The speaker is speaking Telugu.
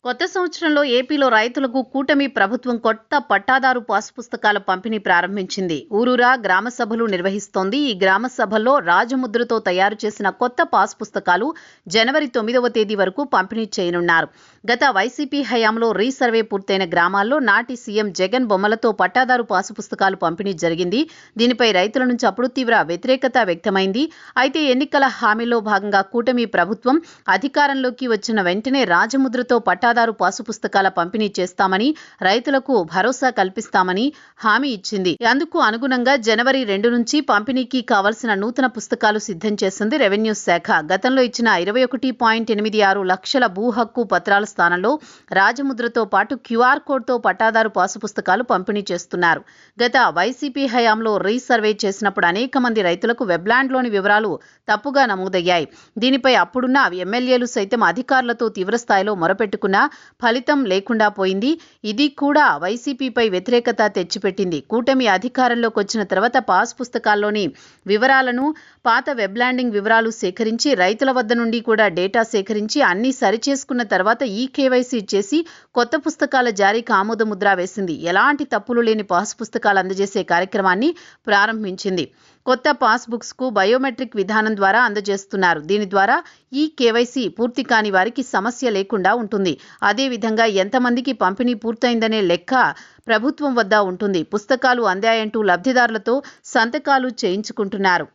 కొత్త సంవత్సరంలో ఏపీలో రైతులకు కూటమి ప్రభుత్వం కొత్త పట్టాదారు పాసు పుస్తకాల పంపిణీ ప్రారంభించింది. ఊరూరా గ్రామ సభలు నిర్వహిస్తోంది. ఈ గ్రామ సభల్లో రాజముద్రతో తయారు చేసిన కొత్త పాసు పుస్తకాలు జనవరి 9వ తేదీ వరకు పంపిణీ చేయనున్నారు. గత వైసీపీ హయాంలో రీసర్వే పూర్తయిన గ్రామాల్లో నాటి సీఎం జగన్ బొమ్మలతో పట్టాదారు పాసు పుస్తకాలు పంపిణీ జరిగింది. దీనిపై రైతుల నుంచి అప్పుడు తీవ్ర వ్యతిరేకత వ్యక్తమైంది. అయితే ఎన్నికల హామీలో భాగంగా కూటమి ప్రభుత్వం అధికారంలోకి వచ్చిన వెంటనే రాజముద్రతో పట్టాదారు పాసు పుస్తకాల పంపిణీ చేస్తామని, రైతులకు భరోసా కల్పిస్తామని హామీ ఇచ్చింది. అందుకు అనుగుణంగా జనవరి 2 నుంచి పంపిణీకి కావలసిన నూతన పుస్తకాలు సిద్ధం చేసింది రెవెన్యూ శాఖ. గతంలో ఇచ్చిన 21.86 లక్షల భూ హక్కు పత్రాల స్థానంలో రాజముద్రతో పాటు క్యూఆర్ కోడ్తో పట్టాదారు పాసు పుస్తకాలు పంపిణీ చేస్తున్నారు. గత వైసీపీ హయాంలో రీసర్వే చేసినప్పుడు అనేక మంది రైతులకు వెబ్లాండ్లోని వివరాలు తప్పుగా నమోదయ్యాయి. దీనిపై అప్పుడున్న ఎమ్మెల్యేలు సైతం అధికారులతో తీవ్రస్థాయిలో మొరపెట్టుకున్నా ఫలితం లేకుండా పోయింది. ఇది కూడా వైసీపీపై వ్యతిరేకత తెచ్చిపెట్టింది. కూటమి అధికారంలోకి వచ్చిన తర్వాత పాస్ పుస్తకాల్లోని వివరాలను, పాత వెబ్లాండింగ్ వివరాలు సేకరించి రైతుల వద్ద నుండి కూడా డేటా సేకరించి అన్ని సరిచేసుకున్న తర్వాత ఈ కేవైసీ చేసి కొత్త పుస్తకాల జారీకి ఆమోదముద్ర వేసింది. ఎలాంటి తప్పులు లేని పాస్ పుస్తకాలు అందజేసే కార్యక్రమాన్ని ప్రారంభించింది. కొత్త పాస్ బుక్స్ కు బయోమెట్రిక్ విధానం ద్వారా అందజేస్తున్నారు. దీని ద్వారా ఈ కేవైసీ పూర్తి కాని వారికి సమస్య లేకుండా ఉంటుంది. అదేవిధంగా ఎంతమందికి పంపిణీ పూర్తయిందనే లెక్క ప్రభుత్వం వద్ద ఉంటుంది. పుస్తకాలు అందాయంటూ లబ్ధిదారులతో సంతకాలు చేయించుకుంటున్నారు.